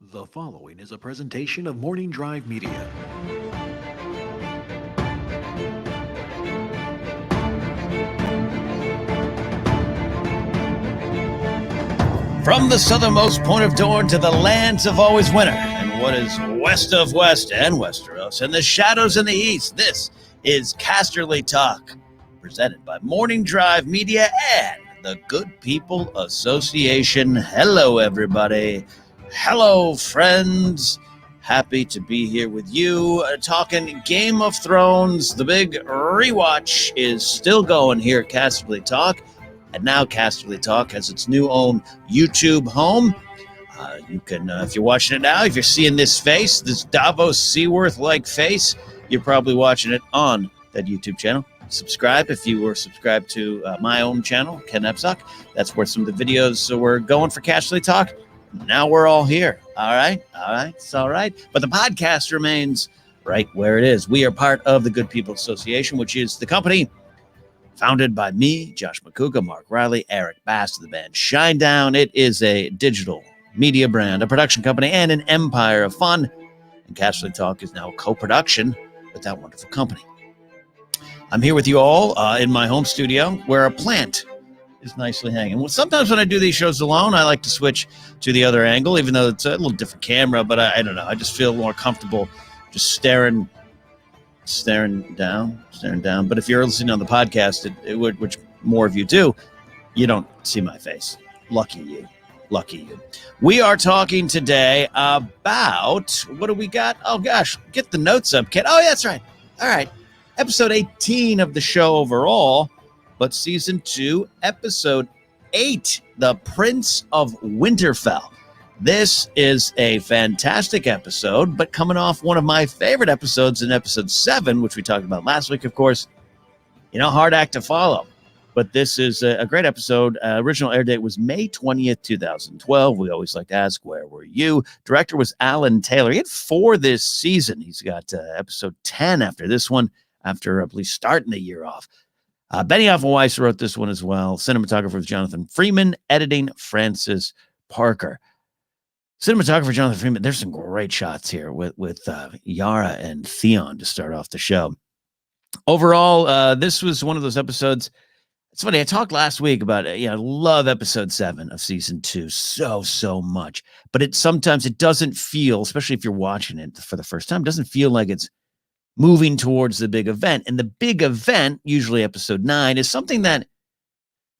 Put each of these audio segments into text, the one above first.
The following is a presentation of Morning Drive Media. From the southernmost point of Dorne to the lands of always winter, and what is west of West and Westeros, and the shadows in the east, this is Casterly Talk, presented by Morning Drive Media and the Good People Association. Hello, everybody. Hello, friends. Happy to be here with you, talking Game of Thrones. The big rewatch is still going here at Casterly Talk. And now Casterly Talk has its new own YouTube home. You can, if you're watching it now, if you're seeing this face, this Davos Seaworth-like face, you're probably watching it on that YouTube channel. Subscribe if you were subscribed to my own channel, Ken Napzok. That's where some of the videos were going for Casterly Talk. Now we're all here. All right. It's all right. But the podcast remains right where it is. We are part of the Good People Association, which is the company founded by me, Josh McCouga, Mark Riley, Eric Bass of the band Shinedown. It is a digital media brand, a production company, and an empire of fun. And Casterly Talk is now a co-production with that wonderful company. I'm here with you all in my home studio where a plant is nicely hanging. Well, sometimes when I do these shows alone, I like to switch to the other angle, even though it's a little different camera, but I don't know. I just feel more comfortable just staring down. But if you're listening on the podcast, it would, which more of you do, you don't see my face. Lucky you. We are talking today about, what do we got? Oh gosh, get the notes up, Ken. Oh, yeah, that's right. All right. Episode 18 of the show overall, but season 2, episode 8, The Prince of Winterfell. This is a fantastic episode, but coming off one of my favorite episodes in episode 7, which we talked about last week, of course. Hard act to follow. But this is a great episode. Original air date was May 20th, 2012. We always like to ask, where were you? Director was Alan Taylor. He had 4 this season. He's got episode 10 after this one, after, I believe, starting the year off. Benioff and Weiss wrote this one as well. Cinematographer was Jonathan Freeman. Editing, Francis Parker. Cinematographer Jonathan Freeman. There's some great shots here with Yara and Theon to start off the show. Overall, this was one of those episodes. It's funny. I talked last week about I love episode 7 of season 2 so much, but sometimes it doesn't feel, especially if you're watching it for the first time, doesn't feel like it's moving towards the big event. And the big event, usually episode 9, is something that,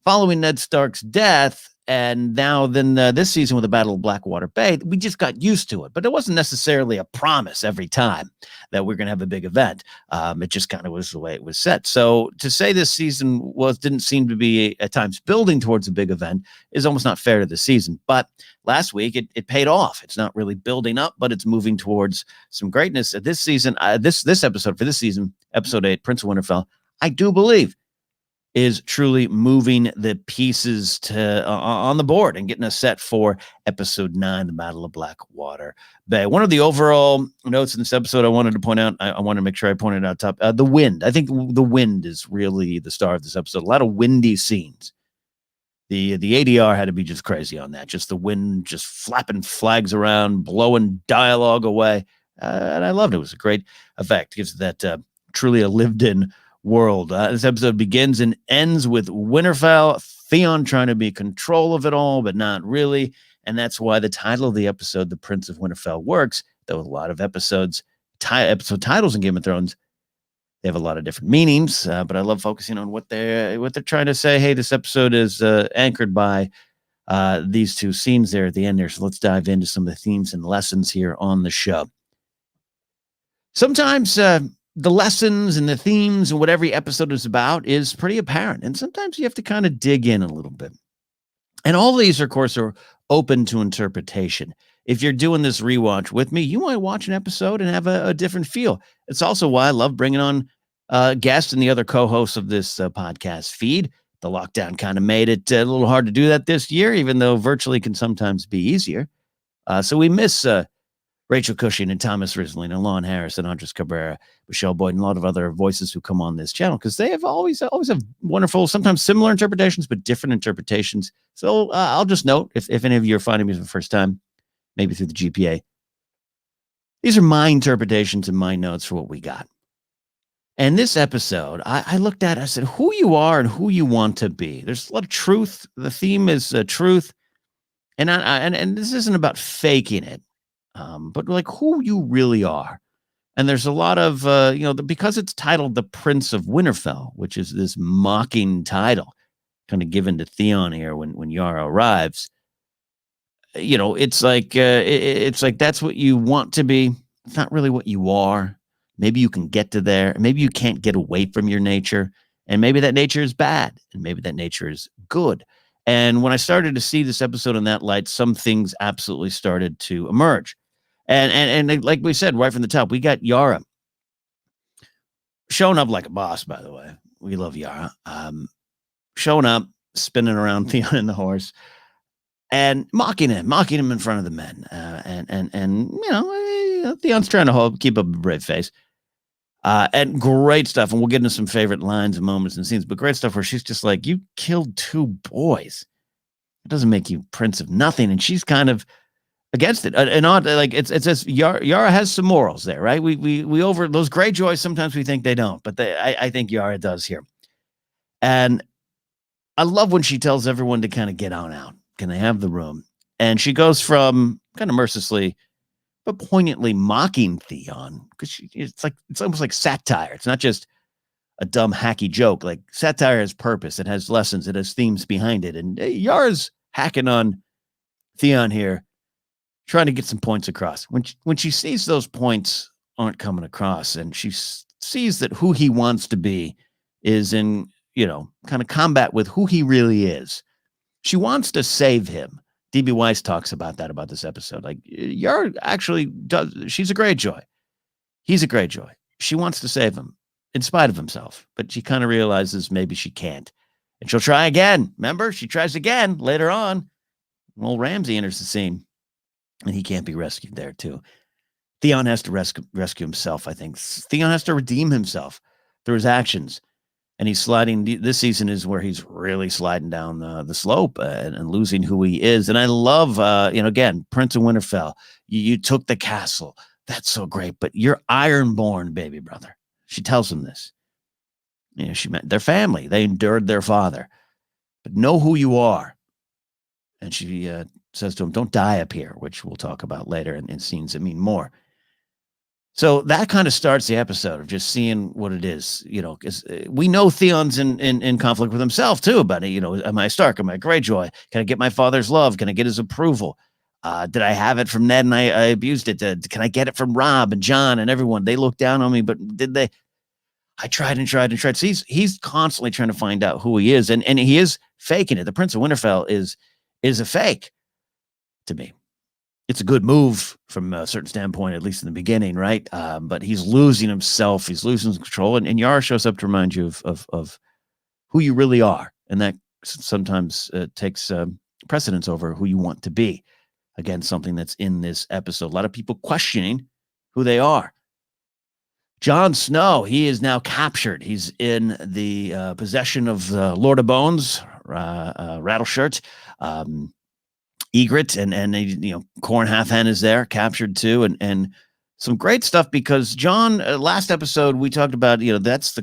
following Ned Stark's death, and now this season with the Battle of Blackwater Bay, we just got used to it. But it wasn't necessarily a promise every time that we're going to have a big event. It just kind of was the way it was set. So to say this season didn't seem to be at times building towards a big event is almost not fair to the season. But last week it paid off. It's not really building up, but it's moving towards some greatness. This season, this episode for this season, episode 8, Prince of Winterfell, I do believe is truly moving the pieces to on the board and getting us set for episode 9, the Battle of Blackwater Bay. One of the overall notes in this episode I wanted to point out, I want to make sure I pointed out top, the wind. I think the wind is really the star of this episode. A lot of windy scenes. The ADR had to be just crazy on that. Just the wind just flapping flags around, blowing dialogue away. And I loved it. It was a great effect. It gives that truly a lived-in world. This episode begins and ends with Winterfell, Theon trying to be in control of it all, but not really. And that's why the title of the episode, The Prince of Winterfell, works. Though a lot of episode titles in Game of Thrones, they have a lot of different meanings. But I love focusing on what they're trying to say. Hey, this episode is anchored by these 2 scenes there at the end there. So let's dive into some of the themes and lessons here on the show. Sometimes the lessons and the themes and what every episode is about is pretty apparent. And sometimes you have to kind of dig in a little bit. And all these, of course, are open to interpretation. If you're doing this rewatch with me, you might watch an episode and have a different feel. It's also why I love bringing on guests and the other co-hosts of this podcast feed. The lockdown kind of made it a little hard to do that this year, even though virtually can sometimes be easier. So we miss Rachel Cushing and Thomas Rissling and Lon Harris and Andres Cabrera, Michelle Boyd, and a lot of other voices who come on this channel, because they have always have wonderful, sometimes similar interpretations, but different interpretations. So I'll just note, if any of you are finding me for the first time, maybe through the GPA. These are my interpretations and my notes for what we got. And this episode, I looked at it, I said, who you are and who you want to be. There's a lot of truth. The theme is truth. And and this isn't about faking it, but like who you really are. And there's a lot of, because it's titled The Prince of Winterfell, which is this mocking title kind of given to Theon here when Yara arrives. It's like that's what you want to be. It's not really what you are. Maybe you can get to there. Maybe you can't get away from your nature. And maybe that nature is bad. And maybe that nature is good. And when I started to see this episode in that light, some things absolutely started to emerge. And like we said, right from the top, we got Yara showing up like a boss, by the way. We love Yara. Showing up, spinning around Theon and the horse, and mocking him in front of the men. Theon's trying to keep up a brave face. And great stuff. And we'll get into some favorite lines and moments and scenes, but great stuff where she's just like, you killed 2 boys. It doesn't make you prince of nothing. And she's kind of against it. It says Yara has some morals there, right? We over those Greyjoys. Sometimes we think they don't, but I think Yara does here. And I love when she tells everyone to kind of get on out. Can they have the room? And she goes from kind of mercilessly but poignantly mocking Theon, because it's almost like satire. It's not just a dumb hacky joke. Like satire has purpose, it has lessons, it has themes behind it. And Yara's hacking on Theon here, trying to get some points across. When she sees those points aren't coming across, and she sees that who he wants to be is in kind of combat with who he really is. She wants to save him. D.B. Weiss talks about that, about this episode. Like, Yara actually does. She's a Greyjoy. He's a Greyjoy. She wants to save him in spite of himself, but she kind of realizes maybe she can't. And she'll try again. Remember, she tries again later on. Well, Ramsay enters the scene, and he can't be rescued there, too. Theon has to rescue himself, I think. Theon has to redeem himself through his actions. And he's sliding. This season is where he's really sliding down the slope and losing who he is. And I love, again, Prince of Winterfell. You took the castle. That's so great. But you're ironborn, baby brother. She tells him this. She met their family. They endured their father. But know who you are. And she says to him, don't die up here, which we'll talk about later in scenes that mean more. So that kind of starts the episode of just seeing what it is, because we know Theon's in conflict with himself too about it. Am I Stark? Am I Greyjoy? Can I get my father's love? Can I get his approval? Did I have it from Ned and I abused it? Can I get it from Rob and John and everyone? They looked down on me, but did they? I tried and tried and tried. So he's constantly trying to find out who he is, and he is faking it. The Prince of Winterfell is a fake to me. It's a good move from a certain standpoint, at least in the beginning, right? But he's losing himself. He's losing control. And Yara shows up to remind you of who you really are. And that sometimes takes precedence over who you want to be. Again, something that's in this episode. A lot of people questioning who they are. Jon Snow, he is now captured. He's in the possession of the Lord of Bones, Rattleshirt, Egret, and Corn Halfhand is there, captured too, and some great stuff, because Jon, last episode we talked about, that's the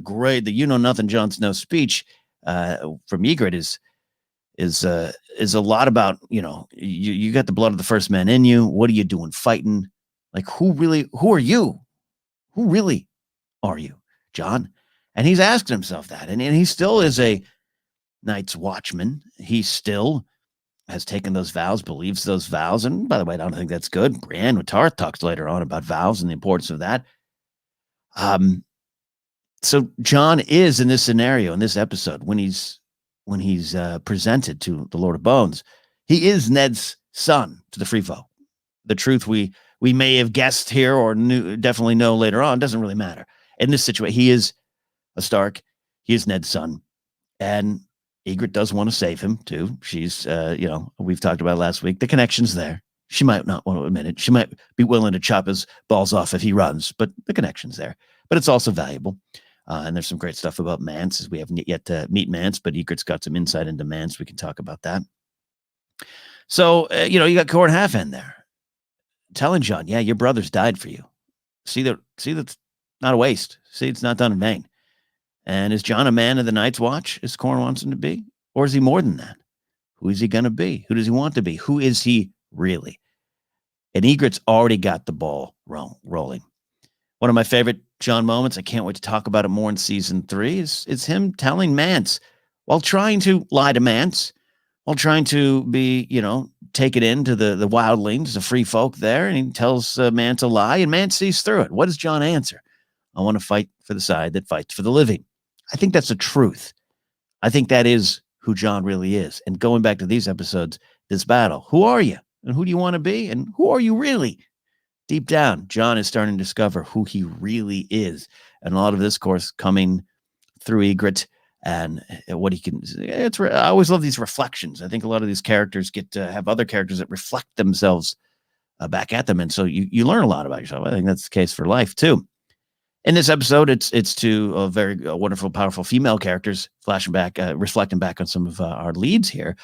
nothing Jon Snow speech from Egret is a lot about, you got the blood of the first man in you. What are you doing fighting? Like, who are you? Who really are you, Jon? And he's asking himself that, and he still is a Night's Watchman. He still has taken those vows, believes those vows. And by the way, I don't think that's good. Brienne with Tarth talks later on about vows and the importance of that. So Jon is in this scenario, in this episode, when he's presented to the Lord of Bones, he is Ned's son to the Free Folk. The truth we may have guessed here or definitely know later on doesn't really matter. In this situation, he is a Stark. He is Ned's son. And Egret does want to save him too. She's, we've talked about last week. The connection's there. She might not want to admit it. She might be willing to chop his balls off if he runs, but the connection's there. But it's also valuable. And there's some great stuff about Mance, as we haven't yet to meet Mance, but Egret's got some insight into Mance. We can talk about that. So, you got Corn Halfhand there. telling John, yeah, your brother's died for you. See that's not a waste. See, it's not done in vain. And is John a man of the Night's Watch, as Corn wants him to be? Or is he more than that? Who is he going to be? Who does he want to be? Who is he really? And Egret's already got the ball rolling. One of my favorite John moments, I can't wait to talk about it more in season 3, is him telling Mance, while trying to lie to Mance, while trying to be, take it into the wildlings, the free folk there, and he tells Mance a lie, and Mance sees through it. What does John answer? I want to fight for the side that fights for the living. I think that's the truth. I think that is who John really is. And going back to these episodes, this battle, who are you? And who do you want to be? And who are you really? Deep down, John is starting to discover who he really is. And a lot of this, of course, coming through Egret and what he can. I always love these reflections. I think a lot of these characters get to have other characters that reflect themselves back at them. And so you learn a lot about yourself. I think that's the case for life, too. In this episode, it's two very wonderful, powerful female characters flashing back, reflecting back on some of our leads here,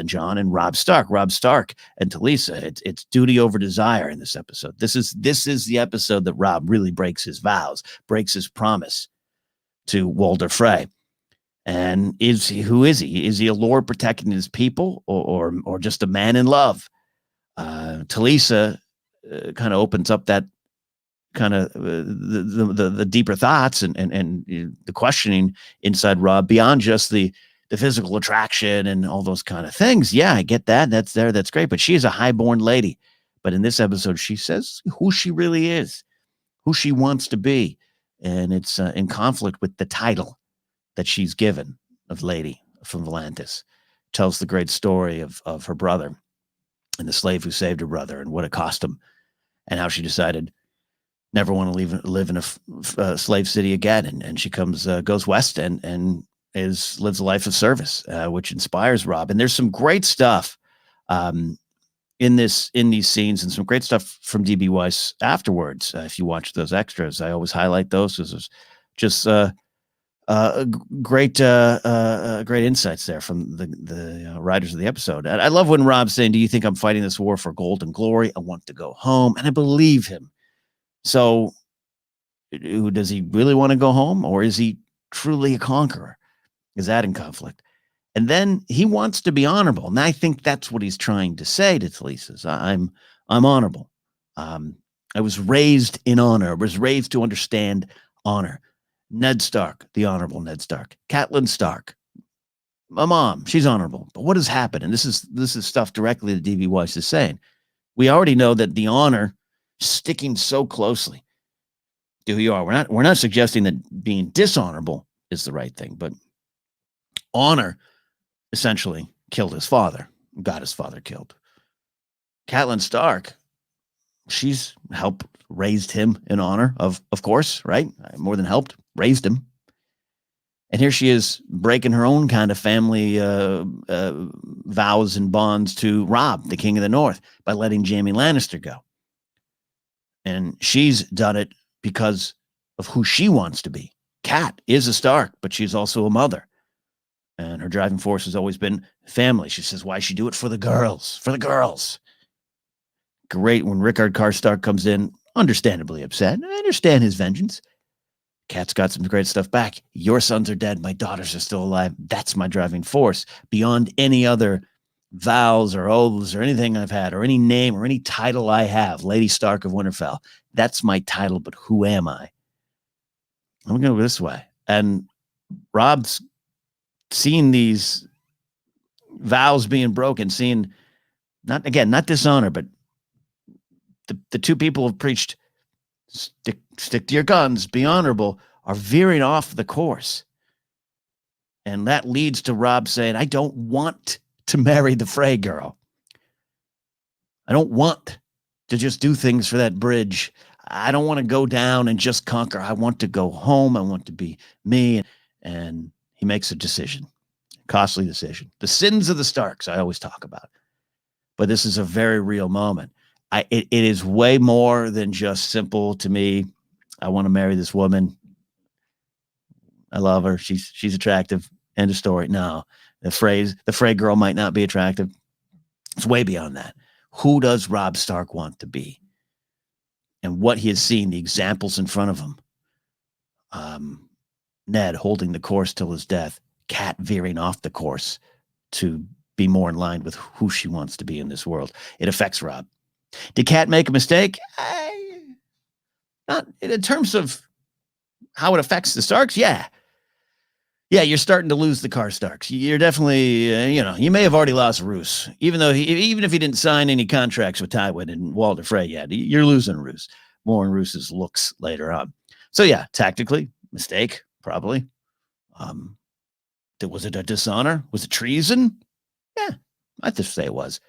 John and Robb Stark. Robb Stark and Talisa. It's duty over desire in this episode. This is the episode that Robb really breaks his vows, breaks his promise to Walder Frey. And who is he? Is he a lord protecting his people, or just a man in love? Talisa kind of opens up that kind of the deeper thoughts and the questioning inside Robb beyond just the physical attraction and all those kind of things. Yeah, I get that. That's great. But she is a highborn lady. But in this episode, she says who she really is, who she wants to be. And it's in conflict with the title that she's given of Lady from Volantis. Tells the great story of her brother and the slave who saved her brother and what it cost him and how she decided never want to live in a slave city again. And she goes west and lives a life of service, which inspires Robb. And there's some great stuff in these scenes and some great stuff from D.B. Weiss afterwards. If you watch those extras, I always highlight those. This is just great insights there from the writers of the episode. And I love when Robb's saying, do you think I'm fighting this war for gold and glory? I want to go home. And I believe him. So does he really want to go home, or is he truly a conqueror? Is that in conflict? And then he wants to be honorable. And I think that's what he's trying to say to Talisa. I'm honorable. I was raised in honor. I was raised to understand honor. Ned Stark, the honorable Ned Stark. Catelyn Stark, my mom, she's honorable. But what has happened? And this is stuff directly that D.B. Weiss is saying. We already know that the honor sticking so closely to who you are. We're not suggesting that being dishonorable is the right thing, but honor essentially killed his father, got his father killed. Catelyn Stark, she's raised him in honor of course, right? More than helped, raised him. And here she is breaking her own kind of family vows and bonds to Robb, the King of the North, by letting Jaime Lannister go. And she's done it because of who she wants to be. Kat is a Stark, but she's also a mother. And her driving force has always been family. She says, why she do it? For the girls. For the girls. Great when Rickard Karstark comes in, understandably upset. I understand his vengeance. Kat's got some great stuff back. Your sons are dead. My daughters are still alive. That's my driving force. Beyond any other vows or oaths or anything I've had or any name or any title I have, Lady Stark of Winterfell. That's my title, but who am I? I'm going to go this way. And Robb's seeing these vows being broken, seeing not dishonor, but the two people who have preached stick to your guns, be honorable, are veering off the course. And that leads to Robb saying, I don't want to marry the Frey girl. I don't want to just do things for that bridge. I don't want to go down and just conquer. I want to go home. I want to be me. And he makes a decision, costly decision. The sins of the Starks, I always talk about. But this is a very real moment. It is way more than just simple to me. I want to marry this woman. I love her. She's attractive. End of story. No, the Frey girl might not be attractive. It's way beyond that. Who does Robb Stark want to be? and what he has seen, the examples in front of him. Ned holding the course till his death, Kat veering off the course to be more in line with who she wants to be in this world. It affects Robb. Did Kat make a mistake? Not in terms of how it affects the Starks. Yeah, you're starting to lose the Karstarks. You're definitely, you may have already lost Roose, even if he didn't sign any contracts with Tywin and Walder Frey yet. You're losing Roose. More on Roose's looks later on. So yeah, tactically, mistake, probably. Was it a dishonor? Was it treason? Yeah, I just say it was.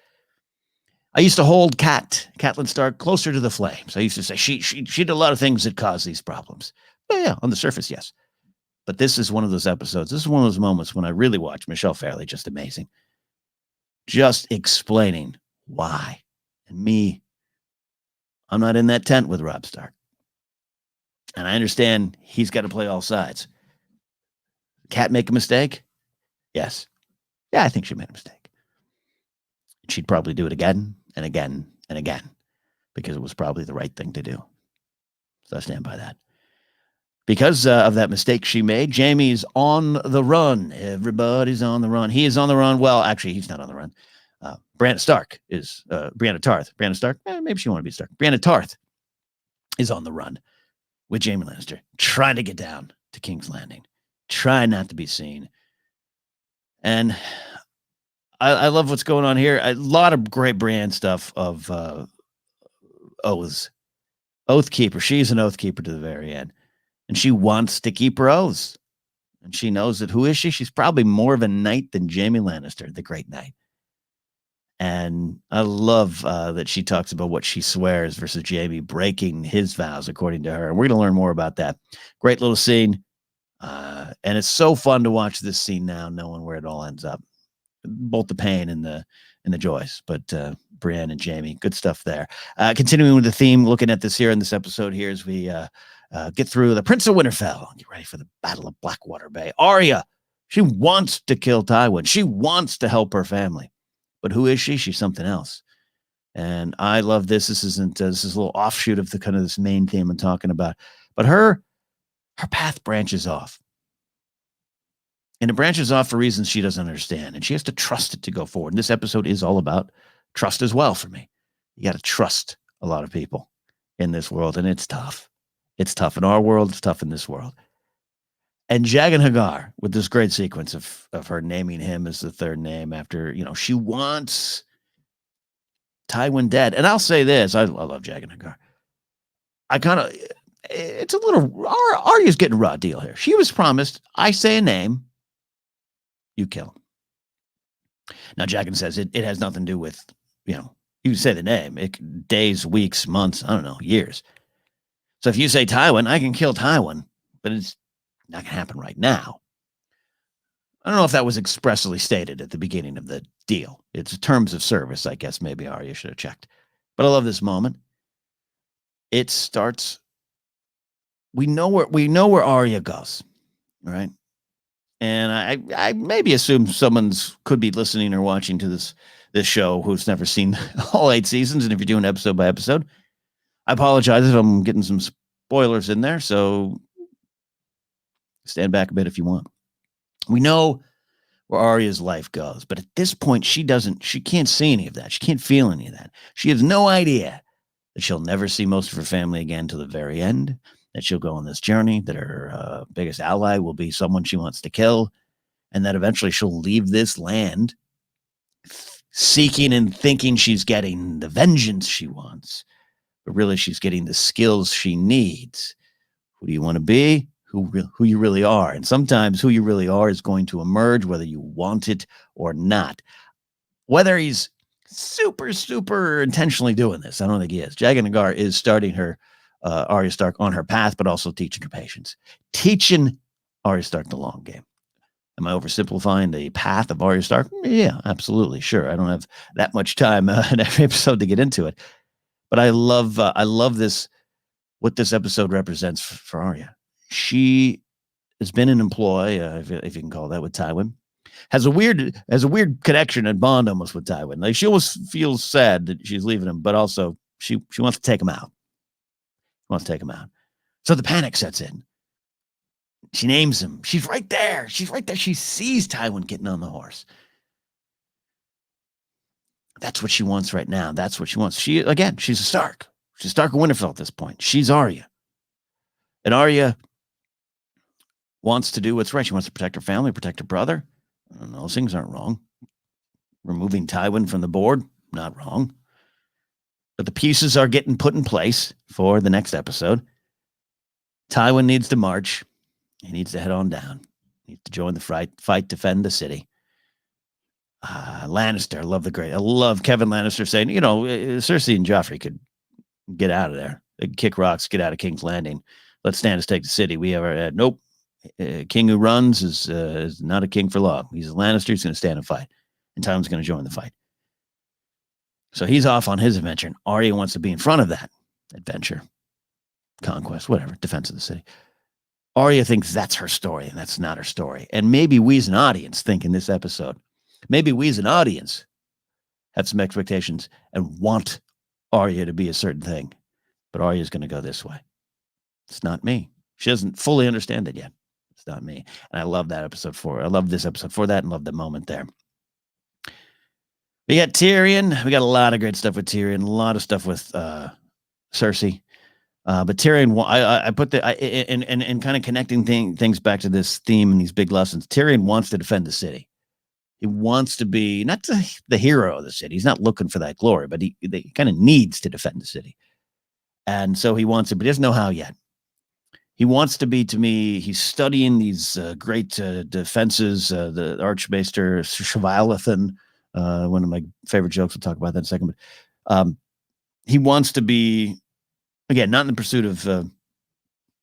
I used to hold Catelyn Stark, closer to the flames. I used to say she did a lot of things that caused these problems. Oh, yeah, on the surface, yes. But this is one of those episodes. This is one of those moments when I really watch Michelle Fairley, just amazing. Just explaining why. And me, I'm not in that tent with Robb Stark. And I understand he's got to play all sides. Cat make a mistake? Yes. Yeah, I think she made a mistake. She'd probably do it again and again and again because it was probably the right thing to do. So I stand by that. Because of that mistake she made, Jaime's on the run. Everybody's on the run. He is on the run. Well, actually, he's not on the run. Brianna Stark is Brianna Tarth. Brianna Stark? Maybe she want to be Stark. Brianna Tarth is on the run with Jaime Lannister, trying to get down to King's Landing, trying not to be seen. And I love what's going on here. A lot of great Brienne stuff of oaths. Oathkeeper. She's an oathkeeper to the very end. And she wants to keep her oaths. And she knows that who is she? She's probably more of a knight than Jaime Lannister, the great knight. And I love that she talks about what she swears versus Jaime breaking his vows, according to her. And we're going to learn more about that. Great little scene. And it's so fun to watch this scene now, knowing where it all ends up. Both the pain and the joys. But Brienne and Jaime, good stuff there. Continuing with the theme, looking at this here in this episode here as we get through the Prince of Winterfell. Get ready for the Battle of Blackwater Bay. Arya, she wants to kill Tywin. She wants to help her family. But who is she? She's something else. And I love this. This is a little offshoot of the kind of this main theme I'm talking about. But her path branches off. And it branches off for reasons she doesn't understand. And she has to trust it to go forward. And this episode is all about trust as well for me. You got to trust a lot of people in this world. And it's tough. It's tough in our world. It's tough in this world. And Jagan Hagar, with this great sequence of her naming him as the third name after, she wants Tywin dead. And I'll say this. I love Jagan Hagar. It's a little, Arya's getting a raw deal here. She was promised, I say a name, you kill. Now, Jagan says it has nothing to do with, you say the name. Days, weeks, months, I don't know, years. So if you say Tywin, I can kill Tywin, but it's not going to happen right now. I don't know if that was expressly stated at the beginning of the deal. It's terms of service, I guess maybe Arya should have checked. But I love this moment. It starts, we know where Arya goes, right? And I maybe assume someone's could be listening or watching to this show who's never seen all 8 seasons. And if you're doing episode by episode, I apologize if I'm getting some spoilers in there. So stand back a bit if you want. We know where Arya's life goes, but at this point, she can't see any of that. She can't feel any of that. She has no idea that she'll never see most of her family again to the very end, that she'll go on this journey, that her biggest ally will be someone she wants to kill, and that eventually she'll leave this land seeking and thinking she's getting the vengeance she wants, but really she's getting the skills she needs. Who do you want to be? Who you really are. And sometimes who you really are is going to emerge whether you want it or not. Whether he's super, super intentionally doing this, I don't think he is. Jagan Hagar is starting her Arya Stark on her path, but also teaching her patience. Teaching Arya Stark the long game. Am I oversimplifying the path of Arya Stark? Yeah, absolutely. Sure. I don't have that much time in every episode to get into it. But I love this, what this episode represents for Arya. She has been in employ, if you can call that, with Tywin. Has a weird connection and bond almost with Tywin. Like she almost feels sad that she's leaving him, but also she wants to take him out. Wants to take him out. So the panic sets in. She names him. She's right there. She's right there. She sees Tywin getting on the horse. That's what she wants right now. That's what she wants. She's a Stark. She's Stark of Winterfell at this point. She's Arya. And Arya wants to do what's right. She wants to protect her family, protect her brother. Those things aren't wrong. Removing Tywin from the board, not wrong. But the pieces are getting put in place for the next episode. Tywin needs to march. He needs to head on down. He needs to join the fight, defend the city. Lannister, I love Kevin Lannister saying, Cersei and Joffrey could get out of there. They could kick rocks, get out of King's Landing. Let Stannis take the city. We have nope. King who runs is not a king for long. He's a Lannister. He's going to stand and fight. And Tywin's going to join the fight. So he's off on his adventure. And Arya wants to be in front of that adventure. Conquest, whatever. Defense of the city. Arya thinks that's her story, and that's not her story. And maybe we as an audience think in this episode, maybe we as an audience have some expectations and want Arya to be a certain thing. But Arya's going to go this way. It's not me. She doesn't fully understand it yet. It's not me. And I love that episode I love this episode for that and love the moment there. We got Tyrion. We got a lot of great stuff with Tyrion. A lot of stuff with Cersei. But Tyrion, I put and kind of connecting things back to this theme and these big lessons. Tyrion wants to defend the city. He wants to be not the hero of the city. He's not looking for that glory, but he kind of needs to defend the city. And so he wants to, but he doesn't know how yet. He wants to be, to me, he's studying these great defenses, the Archmaester Chevalethan, one of my favorite jokes. We'll talk about that in a second. But he wants to be, again, not in the pursuit of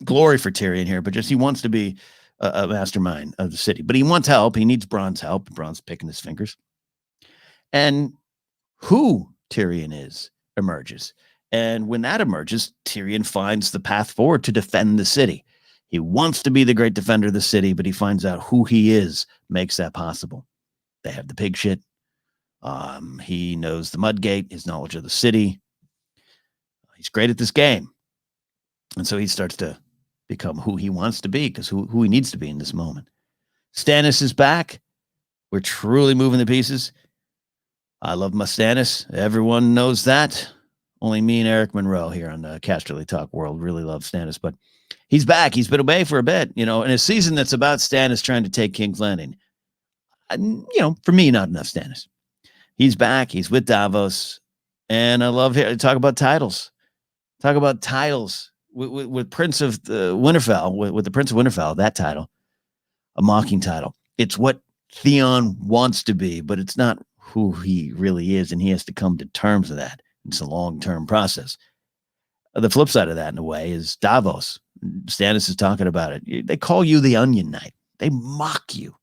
glory for Tyrion here, but just he wants to be a mastermind of the city. But he wants help. He needs Bronn's help. Bronn's picking his fingers. And who Tyrion is emerges. And when that emerges, Tyrion finds the path forward to defend the city. He wants to be the great defender of the city, but he finds out who he is makes that possible. They have the pig shit. He knows the Mudgate, his knowledge of the city. He's great at this game. And so he starts to become who he wants to be, because who he needs to be in this moment. Stannis is back. We're truly moving the pieces. I love my Stannis. Everyone knows that. Only me and Eric Monroe here on the Casterly Talk world really love Stannis, but he's back. He's been away for a bit, in a season that's about Stannis trying to take King's Landing. For me, not enough Stannis. He's back. He's with Davos. And I love here. Talk about titles. Talk about titles with Prince of the Winterfell, with the Prince of Winterfell, that title, a mocking title. It's what Theon wants to be, but it's not who he really is, and he has to come to terms with that. It's a long-term process. The flip side of that, in a way, is Davos. Stannis is talking about it. They call you the Onion Knight. They mock you.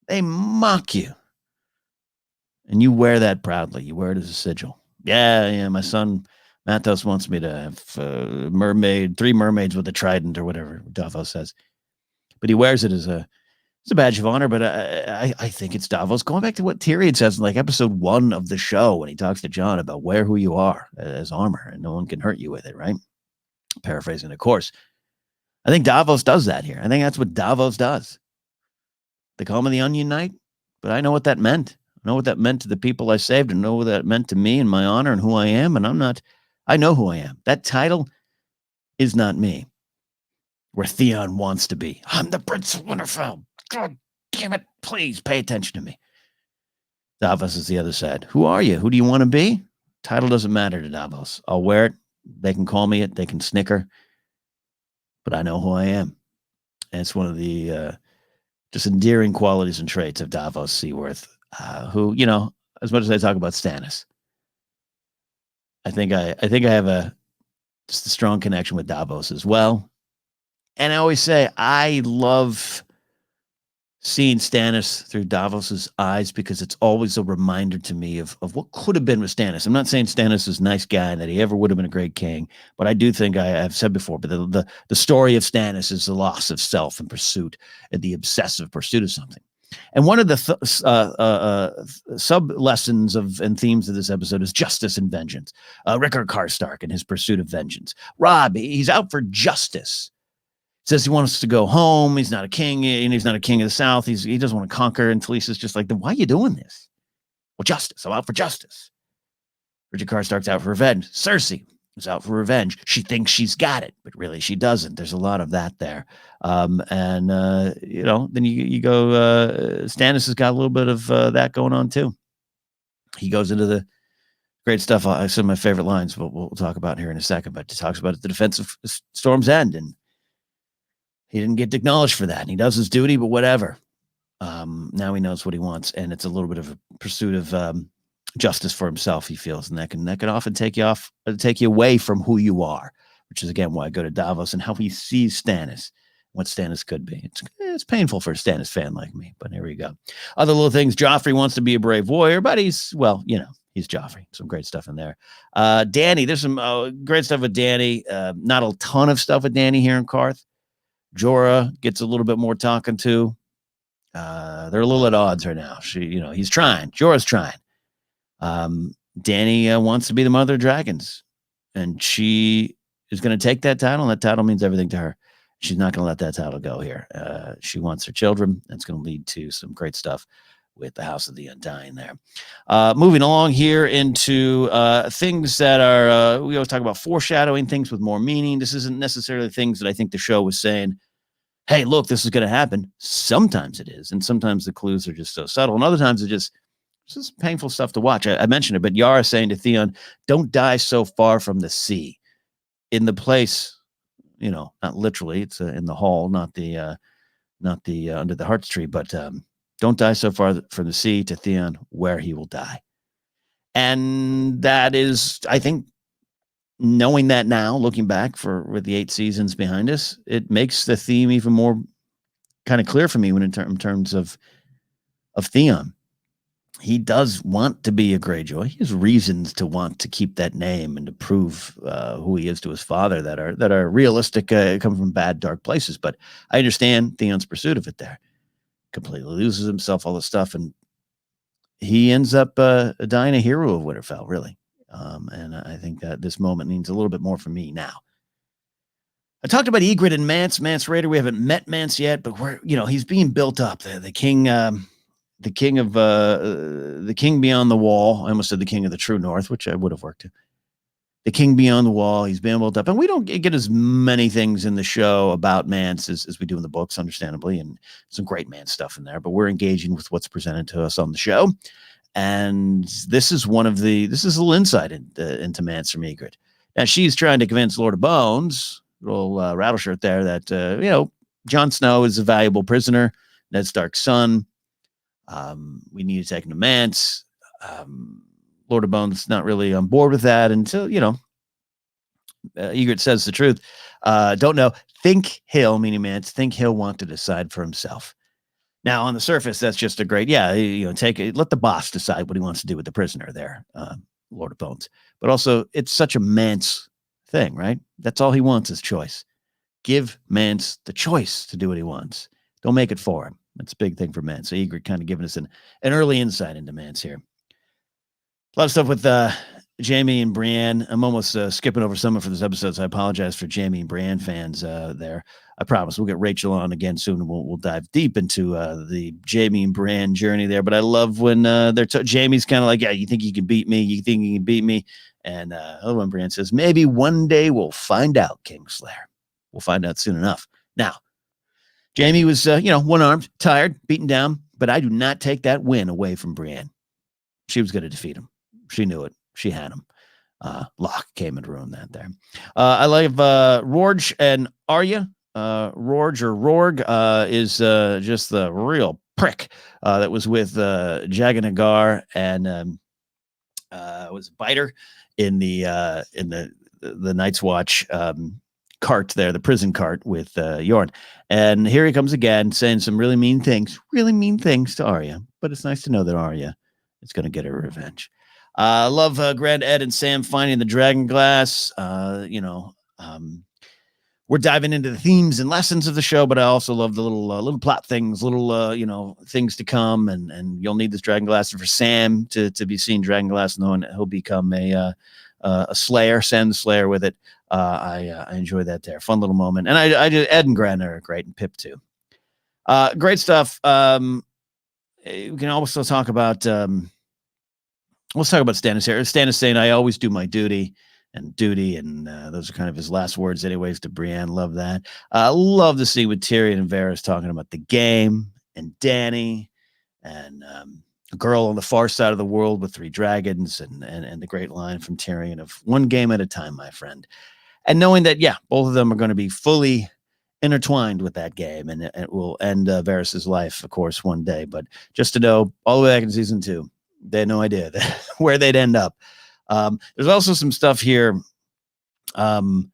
They mock you. And you wear that proudly. You wear it as a sigil. Yeah, my son Mathos wants me to have 3 mermaids with a trident or whatever Davos says. But he wears it as a badge of honor. But I think it's Davos going back to what Tyrion says in episode 1 of the show when he talks to Jon about wear who you are as armor and no one can hurt you with it, right? Paraphrasing, of course. I think Davos does that here. I think that's what Davos does. They call me the Onion Knight, but I know what that meant. I know what that meant to the people I saved, and know what that meant to me and my honor and who I am. And I know who I am. That title is not me. Where Theon wants to be. I'm the Prince of Winterfell. God damn it. Please pay attention to me. Davos is the other side. Who are you? Who do you want to be? Title doesn't matter to Davos. I'll wear it. They can call me it. They can snicker. But I know who I am. And it's one of the just endearing qualities and traits of Davos Seaworth, who, as much as I talk about Stannis, I think I have just a strong connection with Davos as well. And I always say I love seeing Stannis through Davos's eyes, because it's always a reminder to me of what could have been with Stannis. I'm not saying Stannis is a nice guy and that he ever would have been a great king, but I do think I've said before, but the story of Stannis is the loss of self and pursuit, and the obsessive pursuit of something. And one of the sub lessons of and themes of this episode is justice and vengeance. Rickard Karstark and his pursuit of vengeance. Robb, he's out for justice. Says he wants to go home. He's not a king, and he's not a king of the South. He doesn't want to conquer. And Talisa's just like, why are you doing this? Well, justice. I'm out for justice. Richard Karstark's out for revenge. Cersei is out for revenge. She thinks she's got it, but really she doesn't. There's a lot of that there. Then you go, Stannis has got a little bit of that going on too. He goes into the great stuff. Some of my favorite lines, but we'll talk about here in a second, but he talks about the defense of Storm's End, and he didn't get acknowledged for that. And he does his duty, but whatever. Now he knows what he wants, and it's a little bit of a pursuit of justice for himself, he feels, and that can often take you away from who you are, which is again why I go to Davos and how he sees Stannis, what Stannis could be. It's painful for a Stannis fan like me, but here we go. Other little things. Joffrey wants to be a brave warrior, but he's Joffrey. Some great stuff in there. Dany, there's some great stuff with Dany. Not a ton of stuff with Dany here in Karth. Jorah gets a little bit more talking to. They're a little at odds right now. He's trying. Jorah's trying. Dany wants to be the mother of dragons, and she is going to take that title, and that title means everything to her. She's not going to let that title go here. She wants her children. That's going to lead to some great stuff with the House of the Undying there. Moving along here into things that are, we always talk about foreshadowing things with more meaning. This isn't necessarily things that I think the show was saying, hey, look, this is going to happen. Sometimes it is, and sometimes the clues are just so subtle, and other times it's just painful stuff to watch. I mentioned it, but Yara saying to Theon, don't die so far from the sea. In the place, not literally, it's in the hall, not the under the Heart's Tree, but don't die so far from the sea to Theon, where he will die. And that is, I think, knowing that now, looking back with the 8 seasons behind us, it makes the theme even more kind of clear for me when in terms of Theon. He does want to be a Greyjoy. He has reasons to want to keep that name and to prove who he is to his father that are realistic, come from bad, dark places. But I understand Theon's pursuit of it there. Completely loses himself, all this stuff, and he ends up dying a hero of Winterfell, really. And I think that this moment means a little bit more for me now. I talked about Ygritte and Mance Raider. We haven't met Mance yet, but he's being built up. The king. The king beyond the wall. I almost said the king of the true north, which I would have worked to. The king beyond the wall. He's being built up. And we don't get as many things in the show about Mance as we do in the books, understandably, and some great Mance stuff in there. But we're engaging with what's presented to us on the show. And this is a little insight into Mance from Ygritte. Now, she's trying to convince Lord of Bones, little Rattleshirt there, that, Jon Snow is a valuable prisoner, Ned Stark's son. We need to take him to Mance. Lord of Bones not really on board with that until, Ygritte says the truth. Don't know. Think he'll, meaning Mance, think he'll want to decide for himself. Now, on the surface, that's just a great, let the boss decide what he wants to do with the prisoner there, Lord of Bones. But also, it's such a Mance thing, right? That's all he wants is choice. Give Mance the choice to do what he wants. Don't make it for him. That's a big thing for Mance. So Ygritte kind of giving us an early insight into Mance here. A lot of stuff with Jaime and Brienne. I'm almost skipping over some for this episode, so I apologize for Jaime and Brienne fans there. I promise we'll get Rachel on again soon, and we'll dive deep into the Jaime and Brienne journey there. But I love when Jaime's kind of like, yeah, you think you can beat me? You think you can beat me? And other one, Brienne says, maybe one day we'll find out, Kingslayer. We'll find out soon enough. Now, Jaime was, one-armed, tired, beaten down, but I do not take that win away from Brienne. She was going to defeat him. She knew it. She had him. Locke came and ruined that there. I love Rorge and Arya. Rorge or Rorg is just the real prick that was with Jagan Hagar and was Biter in the Night's Watch cart there, the prison cart with Yorn. And here he comes again saying some really mean things to Arya. But it's nice to know that Arya is going to get her revenge. I love Grand Ed and Sam finding the dragon glass. we're diving into the themes and lessons of the show, but I also love the little plot things, little things to come, and you'll need this dragon glass for Sam to be seeing dragon glass, knowing he'll become a slayer, send slayer with it. I enjoy that there, fun little moment, and I just Ed and Grant are great, and Pip too. Great stuff. We can also talk about let's talk about Stannis here. Stannis saying, "I always do my duty." And those are kind of his last words anyways to Brienne. Love that. Love the scene with Tyrion and Varys talking about the game and Dany and a girl on the far side of the world with 3 dragons and the great line from Tyrion of one game at a time, my friend. And knowing that, yeah, both of them are going to be fully intertwined with that game, and it will end Varys's life, of course, one day. But just to know, all the way back in season 2, they had no idea where they'd end up. There's also some stuff here with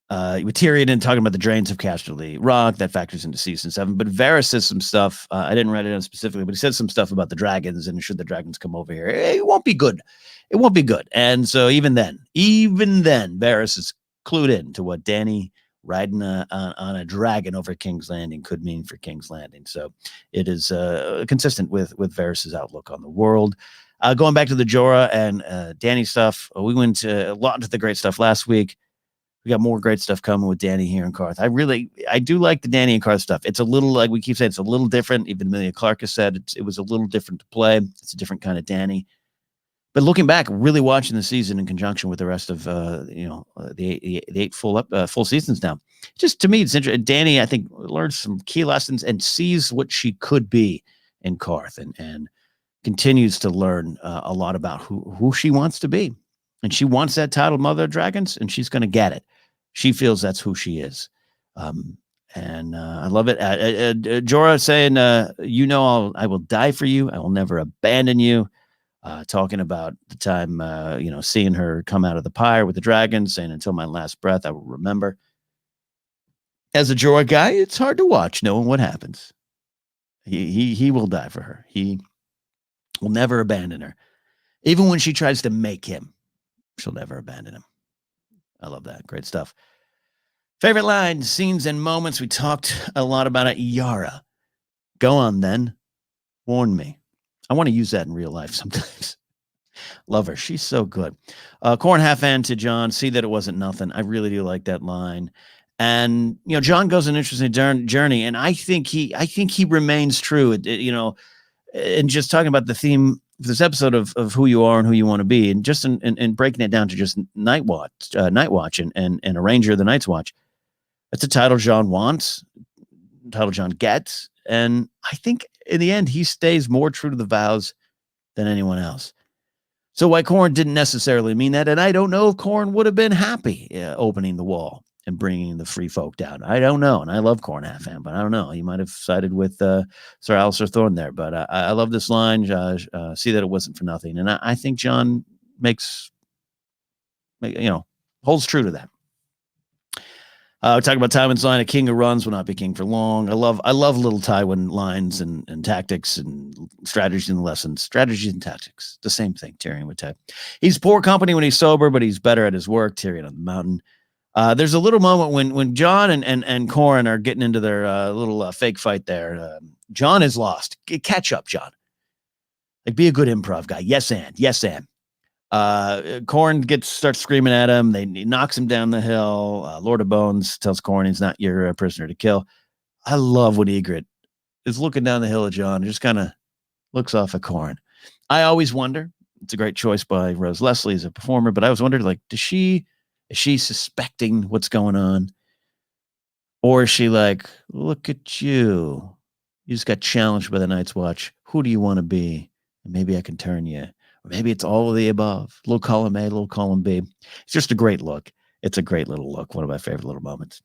Tyrion and talking about the drains of Casterly Rock that factors into season 7. But Varys says some stuff. I didn't write it down specifically, but he said some stuff about the dragons and should the dragons come over here, it won't be good. It won't be good. And so even then, Varys is clued in to what Dany riding on a dragon over King's Landing could mean for King's Landing. So it is consistent with Varys's outlook on the world. Going back to the Jorah and Dany stuff, we went a lot into the great stuff last week. We got more great stuff coming with Dany here and Karth. I do like the Dany and Karth stuff. It's a little, like we keep saying, it's a little different. Even Emilia Clarke has said it was a little different to play. It's a different kind of Dany. But looking back, really watching the season in conjunction with the rest of the 8 full seasons now, just to me, it's interesting. Dany, I think, learns some key lessons and sees what she could be in Karth, and continues to learn a lot about who she wants to be. And she wants that title, Mother of Dragons, and she's going to get it. She feels that's who she is. And I love it. Jorah saying, I will die for you. I will never abandon you. Talking about the time, seeing her come out of the pyre with the dragons, saying, until my last breath, I will remember. As a Jorah guy, it's hard to watch knowing what happens. He will die for her. He will never abandon her. Even when she tries to make him, she'll never abandon him. I love that. Great stuff. Favorite lines, scenes, and moments. We talked a lot about it. Yara. Go on then. Warn me. I want to use that in real life sometimes. Love her. She's so good. Corn half-hand to John. See that it wasn't nothing. I really do like that line. And, John goes an interesting journey, and I think he remains true. And just talking about the theme of this episode of who you are and who you want to be, and just in breaking it down to just Night Watch and a Ranger of the Night's Watch. That's a title John wants, title John gets, and I think in the end he stays more true to the vows than anyone else. So why Corn didn't necessarily mean that, and I don't know if Corn would have been happy opening the wall and bringing the free folk down. I don't know, and I love Corn half-hand, but I don't know. He might have sided with Sir Alistair Thorne there, but I love this line, see that it wasn't for nothing, and I think John holds true to that. Talking about Tywin's line, a king who runs will not be king for long. I love little Tywin lines and tactics and strategies and lessons. Strategies and tactics, the same thing Tyrion would type. He's poor company when he's sober, but he's better at his work. Tyrion on the mountain. There's a little moment when Jon and Corran are getting into their little fake fight there. Jon is lost. Catch up, Jon. Like, be a good improv guy. Yes, and. Corn starts screaming at him. He knocks him down the hill. Lord of Bones tells Corn he's not your prisoner to kill. I love when Ygritte is looking down the hill at Jon and just kind of looks off at Corn. I always wonder, it's a great choice by Rose Leslie as a performer, but I always wondered, like, is she suspecting what's going on? Or is she like, look at you. You just got challenged by the Night's Watch. Who do you want to be? And maybe I can turn you. Or maybe it's all of the above. Little column A, little column B. It's just a great look. It's a great little look. One of my favorite little moments.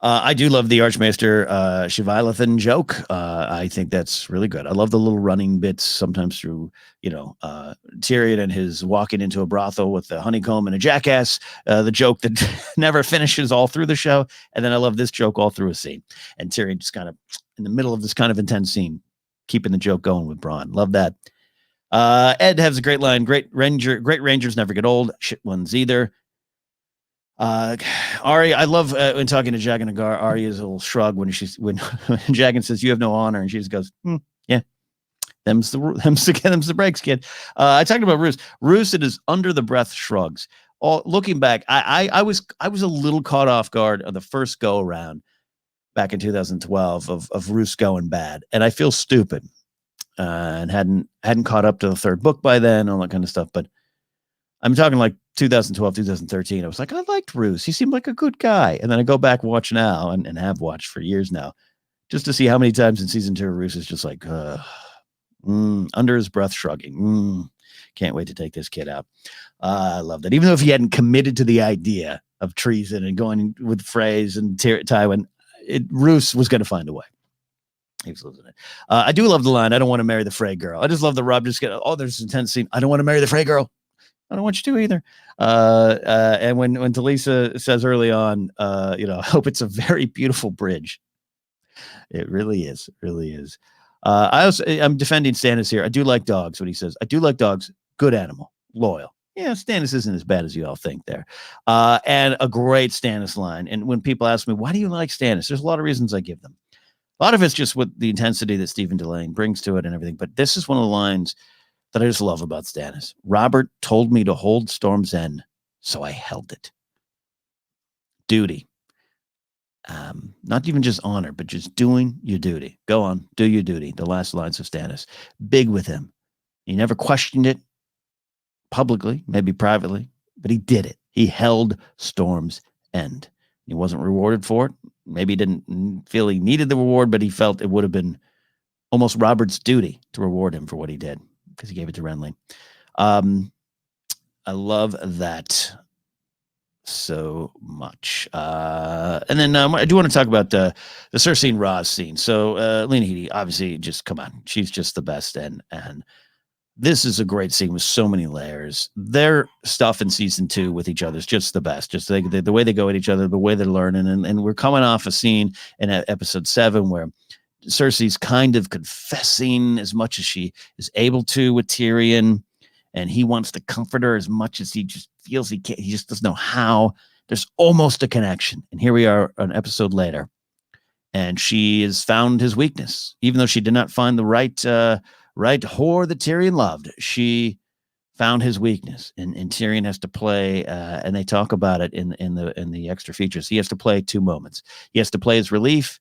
I do love the Archmaester Shivalathan joke. I think that's really good. I love the little running bits sometimes through, Tyrion and his walking into a brothel with a honeycomb and a jackass. The joke that never finishes all through the show. And then I love this joke all through a scene. And Tyrion just kind of in the middle of this kind of intense scene, keeping the joke going with Bronn. Love that. Ed has a great line. Great Rangers never get old. Shit ones either. Uh, Ari, I love when talking to Jagan Agar. Arya's little shrug when when Jagan says you have no honor, and she just goes, "Yeah, them's the breaks, kid." I talked about Roos. Roos, it is under the breath shrugs. Looking back, I was a little caught off guard on the first go around back in 2012 of Roos going bad, and I feel stupid and hadn't caught up to the third book by then, all that kind of stuff, but. I'm talking like 2012, 2013. I was like, I liked Roos. He seemed like a good guy. And then I go back, watch now, and have watched for years now, just to see how many times in season 2 Roos is just like, under his breath shrugging. Can't wait to take this kid out. I loved it. Even though if he hadn't committed to the idea of treason and going with Freys and Tywin, Roos was going to find a way. He was losing it. I do love the line, I don't want to marry the Frey girl. I just love the rub. Just get, there's this intense scene. I don't want to marry the Frey girl. I don't want you to either. And when Talisa says early on, I hope it's a very beautiful bridge. It really is. Really is. I'm defending Stannis here. I do like dogs. What he says, I do like dogs. Good animal, loyal. Yeah, Stannis isn't as bad as you all think there. And a great Stannis line. And when people ask me, why do you like Stannis? There's a lot of reasons I give them. A lot of it's just with the intensity that Stephen Delane brings to it and everything. But this is one of the lines that I just love about Stannis. Robert told me to hold Storm's End, so I held it. Duty. Not even just honor, but just doing your duty. Go on, do your duty. The last lines of Stannis. Big with him. He never questioned it publicly, maybe privately, but he did it. He held Storm's End. He wasn't rewarded for it. Maybe he didn't feel he needed the reward, but he felt it would have been almost Robert's duty to reward him for what he did, because he gave it to Renly. I love that so much. And then I do want to talk about the Cersei and Ros scene. So Lena Headey, obviously, just come on. She's just the best. And this is a great scene with so many layers. Their stuff in season 2 with each other is just the best. Just the way they go at each other, the way they're learning. And we're coming off a scene in episode 7 where Cersei's kind of confessing as much as she is able to with Tyrion, and he wants to comfort her as much as he just feels he can't. He just doesn't know how. There's almost a connection, and here we are an episode later, and she has found his weakness, even though she did not find the right whore that Tyrion loved. She found his weakness, and Tyrion has to play, and they talk about it in the extra features. He has to play 2 moments. He has to play his relief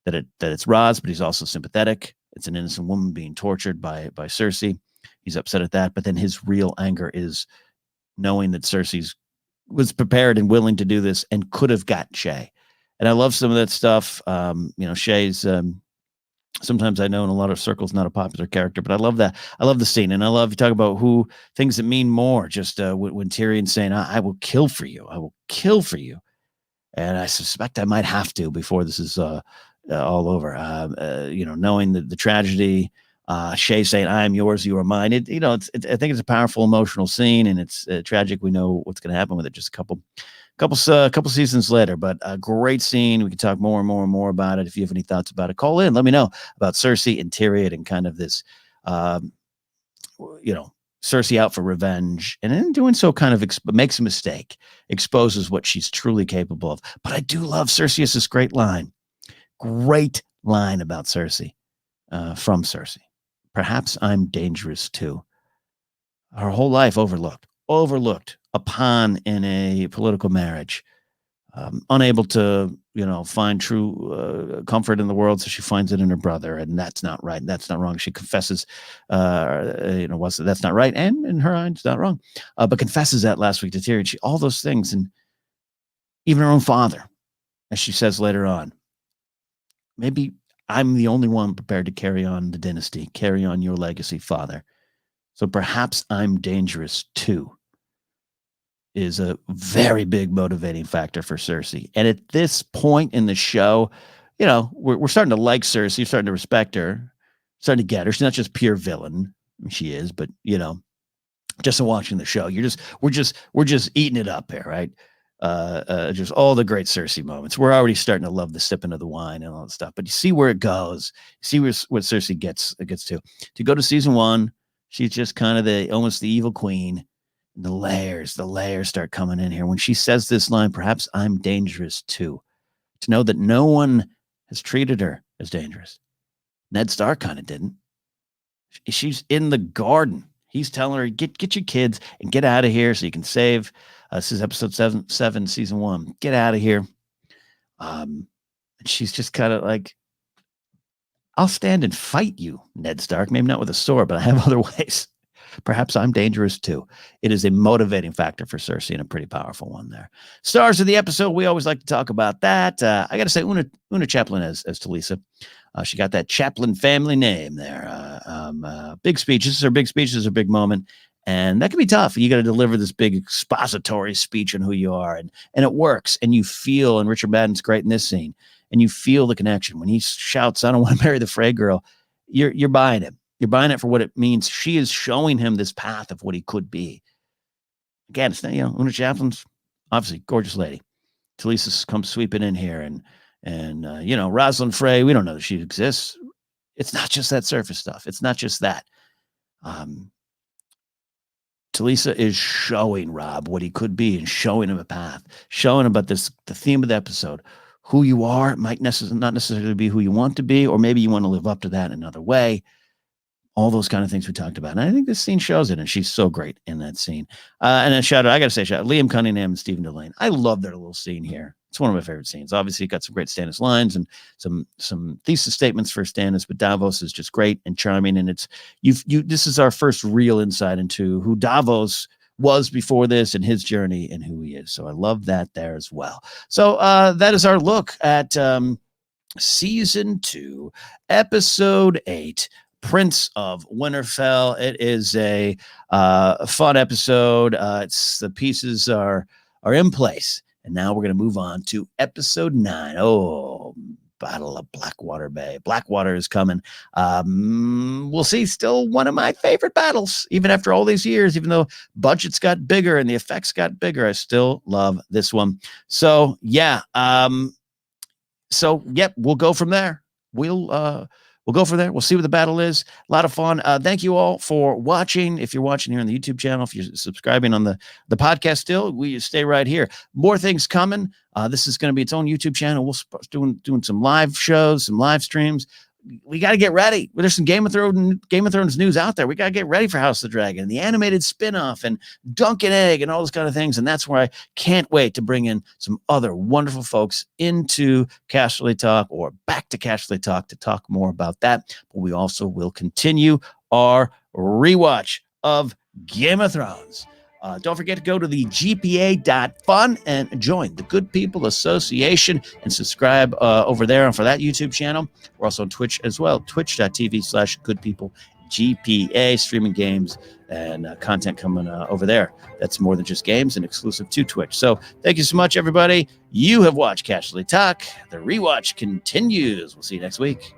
that it's Ros, but he's also sympathetic. It's an innocent woman being tortured by Cersei. He's upset at that, but then his real anger is knowing that Cersei was prepared and willing to do this and could have got Shay. And I love some of that stuff. Shay's sometimes I know in a lot of circles not a popular character, but I love that. I love the scene, and I love you talk about things that mean more. Just when Tyrion's saying, "I will kill for you. I will kill for you," and I suspect I might have to before this is all over. Knowing the tragedy, Shay saying, "I am yours, you are mine." I think it's a powerful emotional scene, and it's tragic. We know what's going to happen with it just a couple seasons later, but a great scene. We can talk more and more and more about it. If you have any thoughts about it, call in. Let me know about Cersei and Tyrion and kind of this, Cersei out for revenge, and in doing so kind of makes a mistake, exposes what she's truly capable of. But I do love Cersei's great line about Cersei, from Cersei. Perhaps I'm dangerous too. Her whole life overlooked a pawn in a political marriage, unable to, find true comfort in the world. So she finds it in her brother, and that's not right. That's not wrong. She confesses, that's not right. And in her eyes, it's not wrong, but confesses that last week to Tyrion. All those things, and even her own father, as she says later on, maybe I'm the only one prepared to carry on the dynasty, carry on your legacy, father. So perhaps I'm dangerous too, is a very big motivating factor for Cersei. And at this point in the show, we're starting to like Cersei, starting to respect her, starting to get her. She's not just pure villain. She is, but just in watching the show, we're just eating it up here, right? Just all the great Cersei moments. We're already starting to love the sipping of the wine and all that stuff. But you see where it goes. You see what Cersei gets to. To go to season 1, she's just kind of almost the evil queen. The layers start coming in here. When she says this line, perhaps I'm dangerous too. To know that no one has treated her as dangerous. Ned Stark kind of didn't. She's in the garden. He's telling her, get your kids and get out of here so you can save. This is episode 7, season 1. Get out of here. And she's just kind of like, I'll stand and fight you, Ned Stark. Maybe not with a sword, but I have other ways. Perhaps I'm dangerous too. It is a motivating factor for Cersei and a pretty powerful one there. Stars of the episode, we always like to talk about that. I got to say, Una Chaplin as Talisa. She got that Chaplin family name there. Big speeches. Her big speech is a big moment. And that can be tough. You got to deliver this big expository speech on who you are. And it works. And you feel, and Richard Madden's great in this scene, and you feel the connection. When he shouts, I don't want to marry the Frey girl, you're buying him. You're buying it for what it means. She is showing him this path of what he could be. Again, it's not, Una Chaplin's obviously gorgeous lady. Talisa comes sweeping in here, and Rosalind Frey, we don't know that she exists. It's not just that surface stuff. It's not just that. Talisa is showing Rob what he could be and showing him a path, showing him about the theme of the episode. Who you are might not necessarily be who you want to be, or maybe you want to live up to that in another way. All those kind of things we talked about. And I think this scene shows it, and she's so great in that scene. And then I got to say, Liam Cunningham and Stephen Delane. I love their little scene here. It's one of my favorite scenes. Obviously, got some great Stannis lines and some thesis statements for Stannis, but Davos is just great and charming. And it's this is our first real insight into who Davos was before this and his journey and who he is. So I love that there as well. So that is our look at season 2, episode 8. Prince of Winterfell. It is a fun episode. It's the pieces are in place, and now we're going to move on to episode 9. Oh, Battle of Blackwater Bay. Blackwater is coming. We'll see. Still one of my favorite battles, even after all these years. Even though budgets got bigger and the effects got bigger, I still love this one. So yeah. We'll go from there. We'll go from there. We'll see what the battle is. A lot of fun. Thank you all for watching. If you're watching here on the YouTube channel, if you're subscribing on the podcast still, we stay right here. More things coming. This is going to be its own YouTube channel. We'll start doing some live shows, some live streams. We got to get ready. There's some Game of Thrones news out there. We got to get ready for House of the Dragon, the animated spinoff, and Dunk and Egg, and all those kind of things. And that's where I can't wait to bring in some other wonderful folks into Casterly Talk or back to Casterly Talk to talk more about that. But we also will continue our rewatch of Game of Thrones. Don't forget to go to the gpa.fun and join the Good People Association and subscribe over there and for that YouTube channel. We're also on Twitch as well, twitch.tv/goodpeoplegpa, streaming games and content coming over there. That's more than just games and exclusive to Twitch. So thank you so much, everybody. You have watched Casterly Talk. The rewatch continues. We'll see you next week.